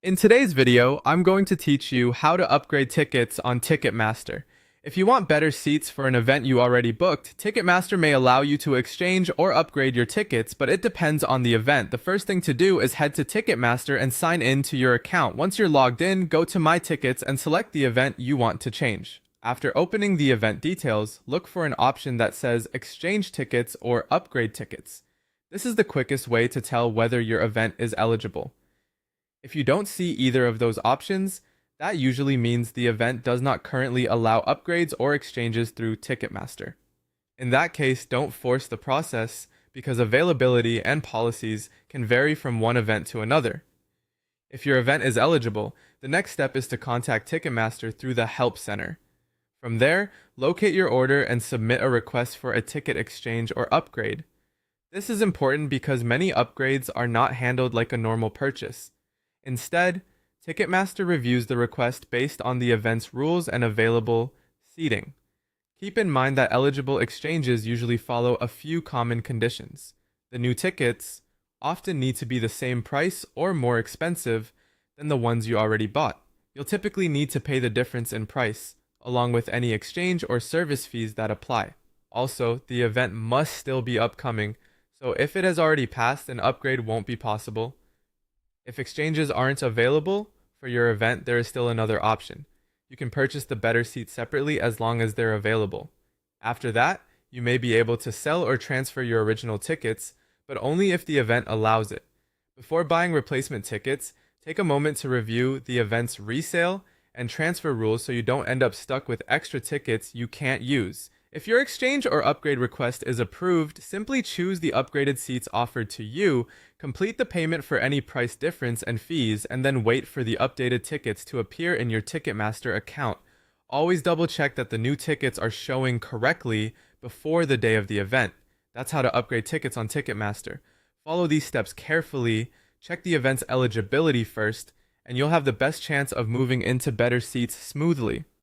In today's video, I'm going to teach you how to upgrade tickets on Ticketmaster. If you want better seats for an event you already booked, Ticketmaster may allow you to exchange or upgrade your tickets, but it depends on the event. The first thing to do is head to Ticketmaster and sign in to your account. Once you're logged in, go to My Tickets and select the event you want to change. After opening the event details, look for an option that says Exchange Tickets or Upgrade Tickets. This is the quickest way to tell whether your event is eligible. If you don't see either of those options, that usually means the event does not currently allow upgrades or exchanges through Ticketmaster. In that case, don't force the process because availability and policies can vary from one event to another. If your event is eligible, the next step is to contact Ticketmaster through the Help Center. From there, locate your order and submit a request for a ticket exchange or upgrade. This is important because many upgrades are not handled like a normal purchase. Instead, Ticketmaster reviews the request based on the event's rules and available seating. Keep in mind that eligible exchanges usually follow a few common conditions. The new tickets often need to be the same price or more expensive than the ones you already bought. You'll typically need to pay the difference in price, along with any exchange or service fees that apply. Also, the event must still be upcoming, so if it has already passed, an upgrade won't be possible. If exchanges aren't available for your event, there is still another option. You can purchase the better seats separately as long as they're available. After that, you may be able to sell or transfer your original tickets, but only if the event allows it. Before buying replacement tickets, take a moment to review the event's resale and transfer rules so you don't end up stuck with extra tickets you can't use. If your exchange or upgrade request is approved, simply choose the upgraded seats offered to you, complete the payment for any price difference and fees, and then wait for the updated tickets to appear in your Ticketmaster account. Always double check that the new tickets are showing correctly before the day of the event. That's how to upgrade tickets on Ticketmaster. Follow these steps carefully, check the event's eligibility first, and you'll have the best chance of moving into better seats smoothly.